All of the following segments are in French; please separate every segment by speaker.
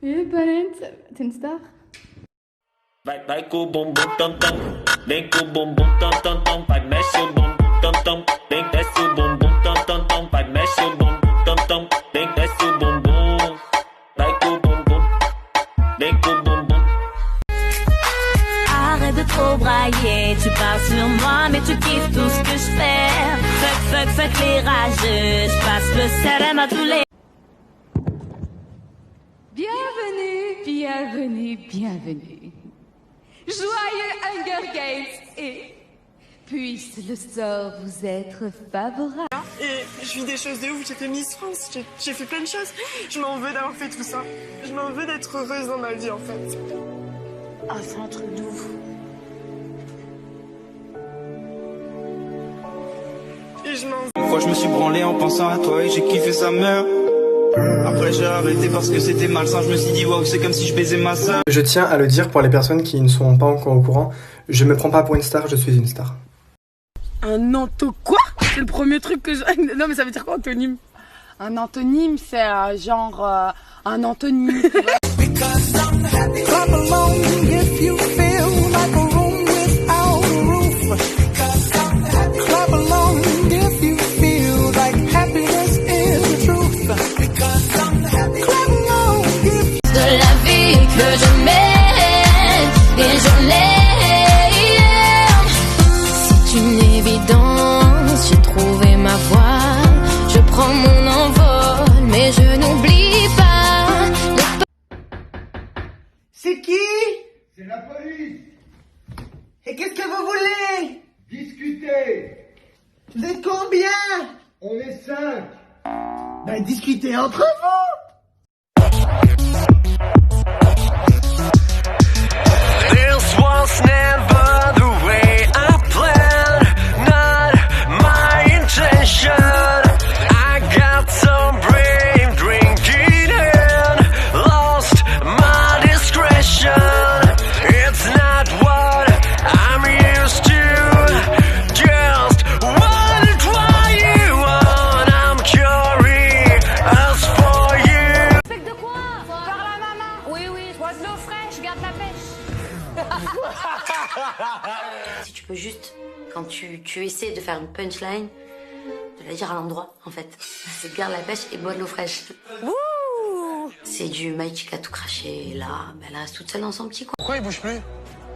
Speaker 1: Balent, t'es une star.
Speaker 2: Vai com o bumbum tam tam, vem com o bumbum tam tam tam, vai mexe o bumbum tam tam, vem desce o bumbum tam tam tam, vai mexe o bumbum tam tam, vem desce o bumbum, vai com o bumbum, vem com o bumbum.
Speaker 3: Arrête de trop brailler, tu parles sur moi mais tu kiffes tout ce que je fais. Fuck les rageux, je passe le salam à tous les...
Speaker 1: Bienvenue. Joyeux Hunger Games et puisse le sort vous être favorable.
Speaker 4: Et je vis des choses de ouf, j'ai fait Miss France, j'ai fait plein de choses. Je m'en veux d'avoir fait tout ça. Je m'en veux d'être heureuse dans ma vie en fait.
Speaker 3: Ah, c'est un truc de ouf.
Speaker 4: Et je m'en veux.
Speaker 5: Une fois je me suis branlé en pensant à toi et j'ai kiffé sa mère. Après j'ai arrêté parce que c'était malsain, je me suis dit waouh c'est comme si je baisais ma sœur.
Speaker 6: Je tiens à le dire pour les personnes qui ne sont pas encore au courant, je me prends pas pour une star, je suis une star.
Speaker 7: Un quoi? C'est le premier truc que je... Non mais ça veut dire quoi antonyme? Un antonyme c'est genre un antonyme.
Speaker 3: Que je mène et je l'aime. C'est une évidence, j'ai trouvé ma voie. Je prends mon envol, mais je n'oublie pas.
Speaker 8: C'est qui?
Speaker 9: C'est la police.
Speaker 8: Et qu'est-ce que vous voulez?
Speaker 9: Discutez.
Speaker 8: Vous êtes combien?
Speaker 9: On est 5.
Speaker 8: Ben discutez entre vous.
Speaker 2: This was never the way I planned, not my intention. I got some brave drinking and lost my discretion. It's not what I'm used to, just wanna try you on. I'm curious for you.
Speaker 1: Faites de quoi? Par la maman. Oui, oiseau frais, je garde la pêche.
Speaker 10: Si tu peux juste, quand tu essaies de faire une punchline, de la dire à l'endroit, en fait. C'est garde la pêche et bois de l'eau fraîche. C'est du Mike qui a tout craché. Là, elle reste toute seule dans son petit coin.
Speaker 4: Pourquoi il bouge plus?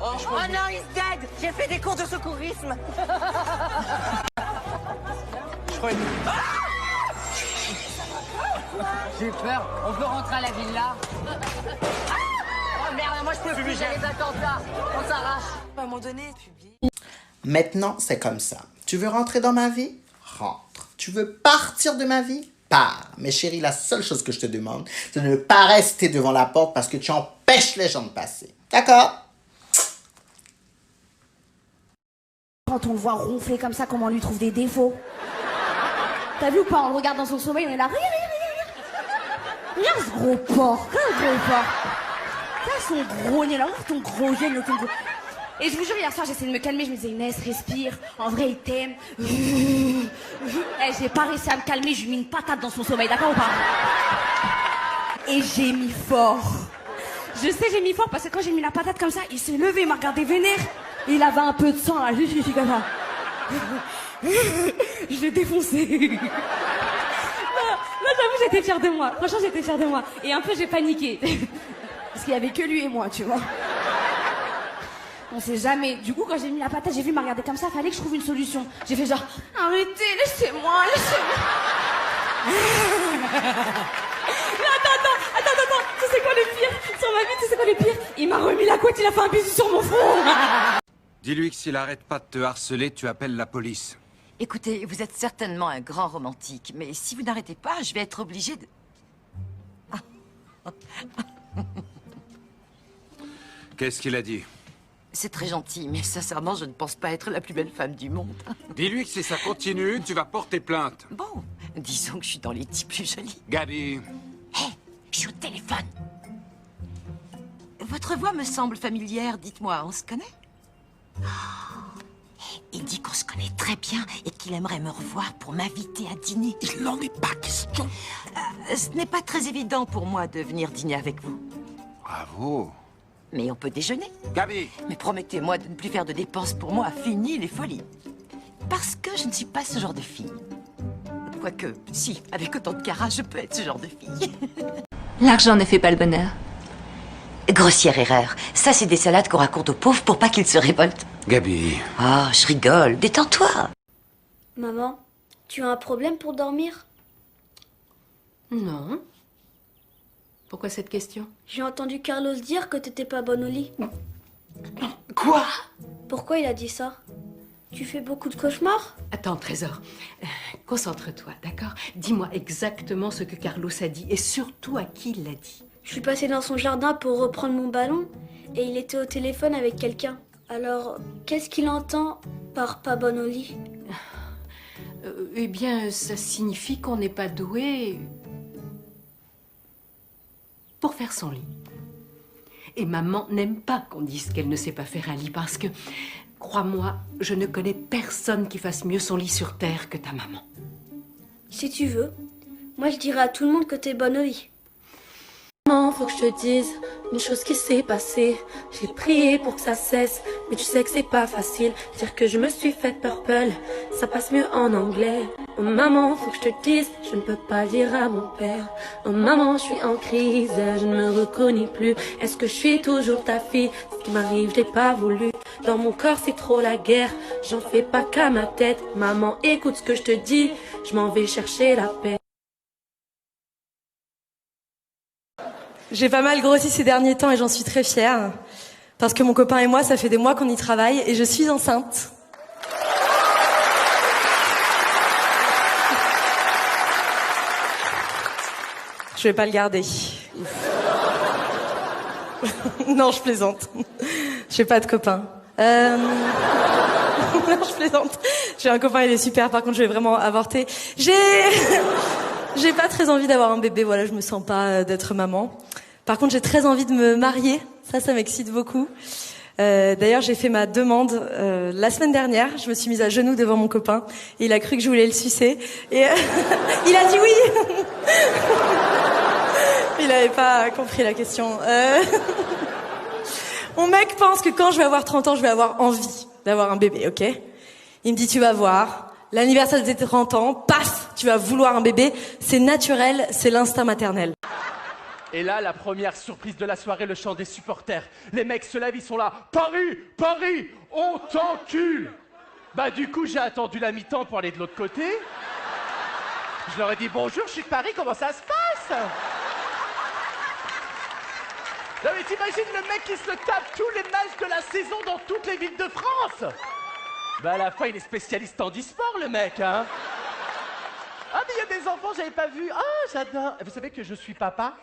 Speaker 8: Oh non, he's dead. J'ai fait des cours de secourisme.
Speaker 4: Je crois qu'il...
Speaker 7: J'ai peur, on peut rentrer à la villa.
Speaker 8: Oh merde, moi je peux plus, j'ai les attentats. On s'arrache. À un moment donné, publie.
Speaker 11: Maintenant, c'est comme ça. Tu veux rentrer dans ma vie? Rentre. Tu veux partir de ma vie? Pars. Mais chérie, la seule chose que je te demande, c'est de ne pas rester devant la porte parce que tu empêches les gens de passer. D'accord?
Speaker 1: Quand on le voit ronfler comme ça, comment on lui trouve des défauts? T'as vu ou pas? On le regarde dans son sommeil, on est là. Regarde ce gros porc. Regarde ce gros porc. Regarde son gros nez là. Regarde ton gros gène, ton gros... Et je vous jure, hier soir, j'essayais de me calmer. Je me disais, Inès, respire. En vrai, il t'aime. J'ai pas réussi à me calmer. Je lui ai mis une patate dans son sommeil, d'accord ou pas? Et j'ai mis fort. Je sais, j'ai mis fort parce que quand j'ai mis la patate comme ça, il s'est levé, il m'a regardé vénère. Et il avait un peu de sang là. Je suis comme ça. Je l'ai défoncé. Non, j'avoue, j'étais fière de moi. Franchement, j'étais fière de moi. Et un peu, j'ai paniqué. Parce qu'il y avait que lui et moi, tu vois. On sait jamais. Du coup, quand j'ai mis la patate, j'ai vu, il m'a regardé comme ça, fallait que je trouve une solution. J'ai fait genre, arrêtez, laissez-moi. Attends. Tu sais quoi le pire? Sur ma vie, tu sais quoi le pire? Il m'a remis la couette, il a fait un bisou sur mon front.
Speaker 12: Dis-lui que s'il arrête pas de te harceler, tu appelles la police.
Speaker 10: Écoutez, vous êtes certainement un grand romantique, mais si vous n'arrêtez pas, je vais être obligée de...
Speaker 12: Qu'est-ce qu'il a dit?
Speaker 10: C'est très gentil, mais sincèrement, je ne pense pas être la plus belle femme du monde.
Speaker 12: Dis-lui que si ça continue, tu vas porter plainte.
Speaker 10: Bon, disons que je suis dans les types plus jolis.
Speaker 12: Gabi.
Speaker 10: Hé, je suis au téléphone. Votre voix me semble familière, dites-moi, on se connaît? Il dit qu'on se connaît très bien et qu'il aimerait me revoir pour m'inviter à dîner.
Speaker 11: Il n'en est pas question.
Speaker 10: Ce n'est pas très évident pour moi de venir dîner avec vous.
Speaker 12: Bravo.
Speaker 8: Mais on peut déjeuner.
Speaker 12: Gabi.
Speaker 8: Mais promettez-moi de ne plus faire de dépenses pour moi. Fini les folies. Parce que je ne suis pas ce genre de fille. Quoique, si, avec autant de carats, je peux être ce genre de fille.
Speaker 13: L'argent ne fait pas le bonheur.
Speaker 8: Grossière erreur. Ça, c'est des salades qu'on raconte aux pauvres pour pas qu'ils se révoltent.
Speaker 12: Gabi.
Speaker 8: Oh, je rigole. Détends-toi.
Speaker 14: Maman, tu as un problème pour dormir?
Speaker 15: Non. Pourquoi cette question?
Speaker 14: J'ai entendu Carlos dire que t'étais pas bonne au lit.
Speaker 15: Quoi?
Speaker 14: Pourquoi il a dit ça? Tu fais beaucoup de cauchemars?
Speaker 15: Attends, Trésor. Concentre-toi, d'accord? Dis-moi exactement ce que Carlos a dit et surtout à qui il l'a dit.
Speaker 14: Je suis passée dans son jardin pour reprendre mon ballon et il était au téléphone avec quelqu'un. Alors, qu'est-ce qu'il entend par pas bonne au lit?
Speaker 15: Eh bien, ça signifie qu'on n'est pas doué pour faire son lit. Et maman n'aime pas qu'on dise qu'elle ne sait pas faire un lit parce que, crois-moi, je ne connais personne qui fasse mieux son lit sur terre que ta maman.
Speaker 14: Si tu veux, moi je dirais à tout le monde que t'es bonne au lit.
Speaker 16: Maman, faut que je te dise une chose qui s'est passée. J'ai prié pour que ça cesse, mais tu sais que c'est pas facile. Dire que je me suis faite purple, ça passe mieux en anglais. Oh maman, faut que je te dise, je ne peux pas dire à mon père. Oh maman, je suis en crise, je ne me reconnais plus. Est-ce que je suis toujours ta fille? Ce qui m'arrive, je l'ai pas voulu. Dans mon corps, c'est trop la guerre, j'en fais pas qu'à ma tête. Maman, écoute ce que je te dis, je m'en vais chercher la paix.
Speaker 17: J'ai pas mal grossi ces derniers temps et j'en suis très fière. Parce que mon copain et moi, ça fait des mois qu'on y travaille et je suis enceinte. Je vais pas le garder. Non, je plaisante. J'ai pas de copain. Non, je plaisante. J'ai un copain, il est super. Par contre, je vais vraiment avorter. J'ai pas très envie d'avoir un bébé. Voilà, je me sens pas d'être maman. Par contre, j'ai très envie de me marier. Ça m'excite beaucoup. D'ailleurs, j'ai fait ma demande la semaine dernière. Je me suis mise à genoux devant mon copain et il a cru que je voulais le sucer. Et il a dit oui. Il avait pas compris la question. Mon mec pense que quand je vais avoir 30 ans, je vais avoir envie d'avoir un bébé, ok? Il me dit, tu vas voir, l'anniversaire de tes 30 ans, paf, tu vas vouloir un bébé. C'est naturel, c'est l'instinct maternel.
Speaker 18: Et là, la première surprise de la soirée, le chant des supporters. Les mecs se lèvent, ils sont là. Paris, Paris, on t'encule. Bah du coup, j'ai attendu la mi-temps pour aller de l'autre côté. Je leur ai dit, bonjour, je suis de Paris, comment ça se passe? Non mais t'imagines le mec qui se tape tous les matchs de la saison dans toutes les villes de France? Bah à la fin, il est spécialiste en e-sport, le mec, hein. Ah mais il y a des enfants, j'avais pas vu. Ah, j'adore. Vous savez que je suis papa?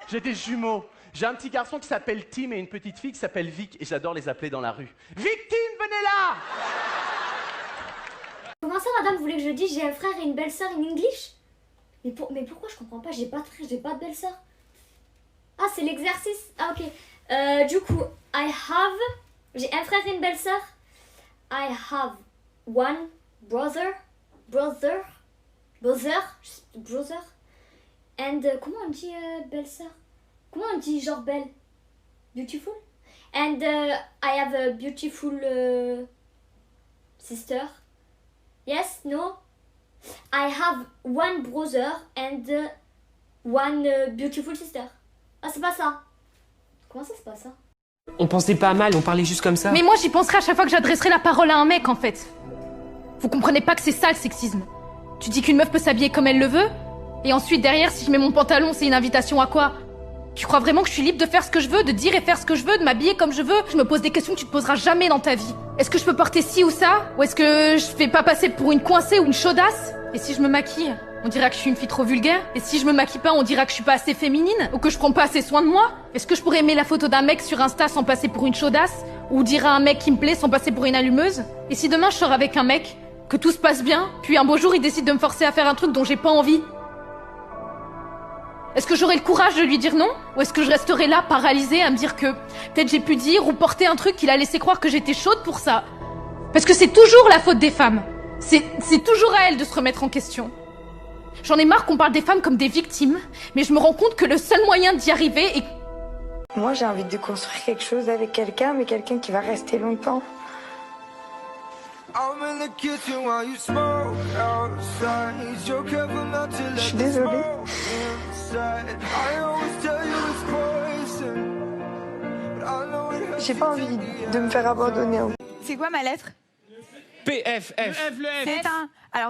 Speaker 18: J'ai des jumeaux. J'ai un petit garçon qui s'appelle Tim et une petite fille qui s'appelle Vic. Et j'adore les appeler dans la rue. Victime, venez là!
Speaker 19: Comment ça, madame, vous voulez que je dise j'ai un frère et une belle-sœur in English? Mais pourquoi je comprends pas? J'ai pas de frère, j'ai pas de belle-sœur. Ah, c'est l'exercice. Ah, ok. Du coup, j'ai un frère et une belle-sœur. I have one brother. And comment on dit belle-sœur? Comment on dit genre belle? Beautiful? And I have a beautiful sister. Yes? No? I have one brother and one beautiful sister. Ah, c'est pas ça. Comment ça, c'est pas ça?
Speaker 20: On pensait pas mal, on parlait juste comme ça.
Speaker 21: Mais moi, j'y penserai à chaque fois que j'adresserai la parole à un mec, en fait. Vous comprenez pas que c'est ça, le sexisme? Tu dis qu'une meuf peut s'habiller comme elle le veut? Et ensuite, derrière, si je mets mon pantalon, c'est une invitation à quoi? Tu crois vraiment que je suis libre de faire ce que je veux, de dire et faire ce que je veux, de m'habiller comme je veux? Je me pose des questions que tu te poseras jamais dans ta vie. Est-ce que je peux porter ci ou ça? Ou est-ce que je fais pas passer pour une coincée ou une chaudasse? Et si je me maquille, on dira que je suis une fille trop vulgaire? Et si je me maquille pas, on dira que je suis pas assez féminine? Ou que je prends pas assez soin de moi? Est-ce que je pourrais aimer la photo d'un mec sur Insta sans passer pour une chaudasse? Ou dire à un mec qui me plaît sans passer pour une allumeuse? Et si demain je sors avec un mec, que tout se passe bien, puis un beau jour il décide de me forcer à faire un truc dont j'ai pas envie? Est-ce que j'aurai le courage de lui dire non? Ou est-ce que je resterai là, paralysée, à me dire que peut-être j'ai pu dire ou porter un truc qui l'a laissé croire que j'étais chaude pour ça? Parce que c'est toujours la faute des femmes. C'est toujours à elles de se remettre en question. J'en ai marre qu'on parle des femmes comme des victimes, mais je me rends compte que le seul moyen d'y arriver est...
Speaker 5: Moi, j'ai envie de construire quelque chose avec quelqu'un, mais quelqu'un qui va rester longtemps. Je suis désolée. J'ai pas envie de me faire abandonner.
Speaker 22: C'est quoi ma lettre?
Speaker 20: PFF.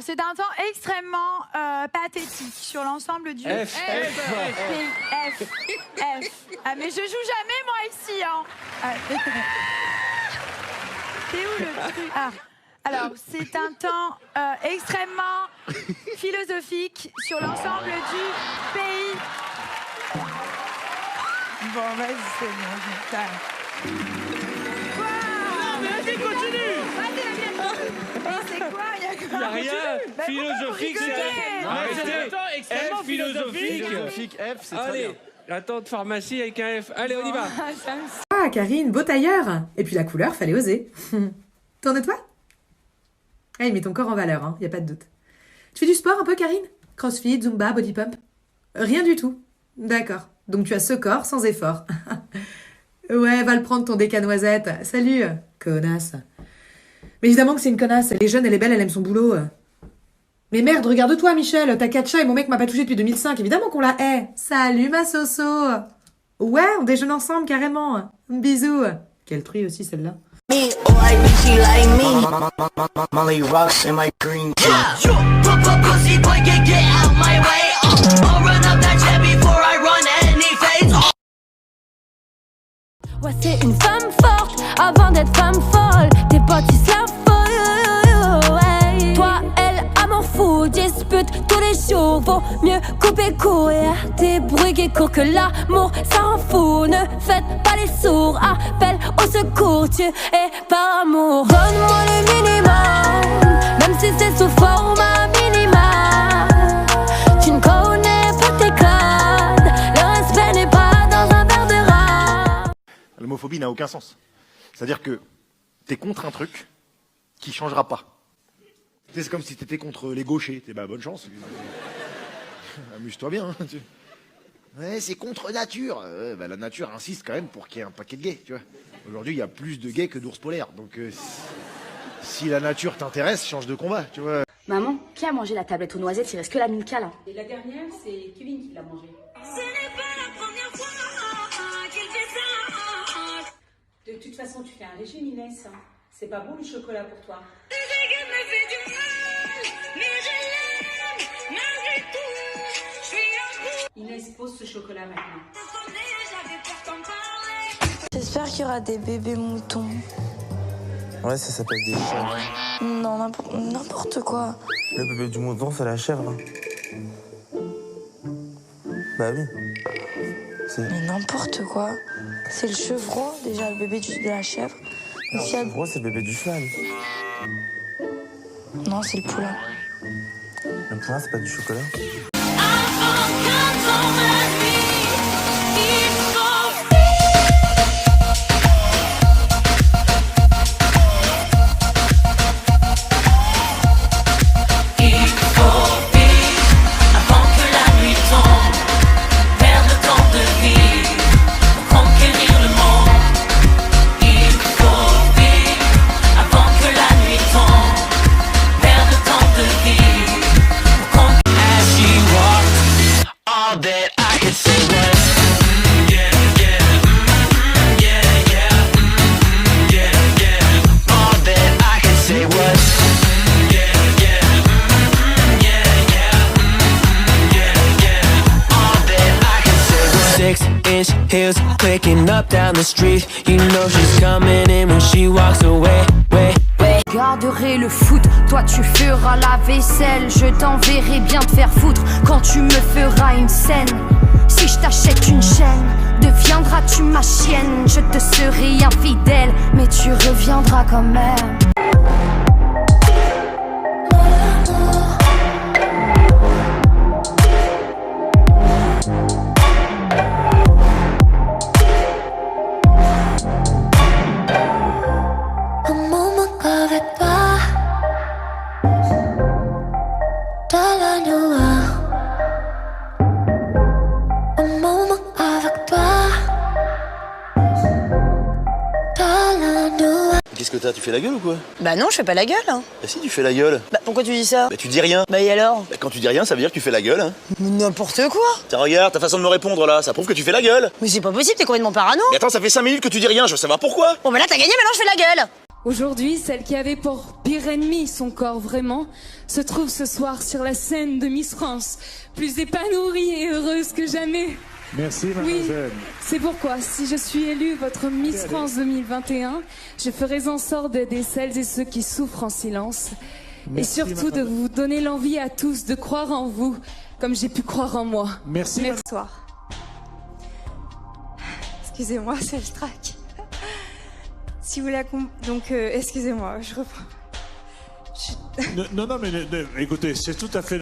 Speaker 22: C'est un temps extrêmement pathétique sur l'ensemble du...
Speaker 20: F.
Speaker 22: Ah, mais je joue jamais, moi, ici, hein. C'est où le truc? Alors, c'est un temps extrêmement philosophique sur l'ensemble du pays. Bon, vas-y, c'est bon. Quoi?
Speaker 20: Non, mais vas-y, continue.
Speaker 22: C'est quoi?
Speaker 20: Il n'y a rien. Philosophique, c'est un temps extrêmement philosophique.
Speaker 23: F, c'est très
Speaker 20: Allez,
Speaker 23: bien.
Speaker 20: la tante pharmacie avec un F. Allez, on y va.
Speaker 24: Ah, Karine, beau tailleur. Et puis la couleur, fallait oser. Tourne-toi. Ah, il met ton corps en valeur, hein, y a pas de doute. Tu fais du sport un peu, Karine? Crossfit, Zumba, body pump? Rien du tout. D'accord. Donc tu as ce corps sans effort. Ouais, va le prendre ton déca-noisette. Salut, connasse. Mais évidemment que c'est une connasse. Elle est jeune, elle est belle, elle aime son boulot. Mais merde, regarde-toi, Michel. T'as 4 chats et mon mec m'a pas touché depuis 2005. Évidemment qu'on la hait. Salut, ma Soso. Ouais, on déjeune ensemble, carrément. Bisous. Quelle truie aussi, celle-là.
Speaker 25: Molly rocks in my green tea.
Speaker 3: Ouais, c'est une femme forte avant d'être femme folle. Tes potes ils se la folent, ouais. Toi, elle, amour fou, dispute tous les jours. Vaut mieux couper court et tes bruits qui courent que l'amour, ça rend fou. Ne faites pas les sourds, appelle au secours. Tu es par amour. Donne-moi le minimum, même si c'est sous format minimal. Tu ne connais pas tes codes, le respect n'est pas dans un verre de rap.
Speaker 23: L'homophobie n'a aucun sens. C'est-à-dire que t'es contre un truc qui changera pas. C'est comme si t'étais contre les gauchers. Bah, bonne chance. Amuse-toi bien. Hein, ouais, c'est contre nature. Bah, la nature insiste quand même pour qu'il y ait un paquet de gays. Tu vois. Aujourd'hui, il y a plus de gays que d'ours polaires. Donc, si la nature t'intéresse, change de combat. Tu vois.
Speaker 1: Maman, qui a mangé la tablette aux noisettes? Il reste que la Milka là.
Speaker 26: Et la dernière, c'est Kevin qui l'a mangée. De toute façon, tu fais un léger Inès. Hein. C'est pas bon le chocolat pour toi. Inès, pose ce chocolat maintenant.
Speaker 5: J'espère qu'il y aura des bébés moutons.
Speaker 27: Ouais, ça s'appelle des chèvres.
Speaker 5: Non, n'importe quoi.
Speaker 27: Le bébé du mouton, c'est la chèvre. Bah oui.
Speaker 5: Mais n'importe quoi. C'est le chevreau, déjà, le bébé de la chèvre.
Speaker 27: Le chevreau, c'est le bébé du cheval.
Speaker 5: Non, c'est le poulain.
Speaker 27: Le poulain, c'est pas du chocolat.
Speaker 28: Heels clicking up down the street. You know she's coming in when she walks away.
Speaker 3: Garderai le foot, toi tu feras la vaisselle. Je t'enverrai bien te faire foutre quand tu me feras une scène. Si je t'achète une chaîne, deviendras-tu ma chienne? Je te serai infidèle, mais tu reviendras quand même.
Speaker 2: qu'est-ce que t'as? Tu fais la gueule ou quoi?
Speaker 4: Bah non, je fais pas la gueule. Hein.
Speaker 2: Bah si, tu fais la gueule.
Speaker 4: Bah pourquoi tu dis ça?
Speaker 2: Bah tu dis rien.
Speaker 4: Bah et alors?
Speaker 2: Bah quand tu dis rien, ça veut dire que tu fais la gueule, hein.
Speaker 4: Mais n'importe quoi.
Speaker 2: Tiens, regarde, ta façon de me répondre là, ça prouve que tu fais la gueule.
Speaker 4: Mais c'est pas possible, t'es complètement parano.
Speaker 2: Mais attends, ça fait 5 minutes que tu dis rien, je veux savoir pourquoi.
Speaker 4: Bon bah là t'as gagné, maintenant je fais la gueule.
Speaker 6: Aujourd'hui, celle qui avait pour pire ennemi son corps vraiment se trouve ce soir sur la scène de Miss France, plus épanouie et heureuse que jamais.
Speaker 7: Merci,
Speaker 6: Oui,
Speaker 7: mademoiselle.
Speaker 6: c'est pourquoi, si je suis élue votre Miss France 2021, je ferai en sorte d'aider celles et ceux qui souffrent en silence.
Speaker 7: Merci,
Speaker 6: et surtout de
Speaker 7: madame.
Speaker 6: vous donner l'envie à tous de croire en vous, comme j'ai pu croire en moi.
Speaker 7: Merci.
Speaker 6: Soir.
Speaker 9: Excusez-moi, c'est le trac. Si vous la donc excusez-moi, je reprends.
Speaker 7: Non, mais écoutez, c'est tout à fait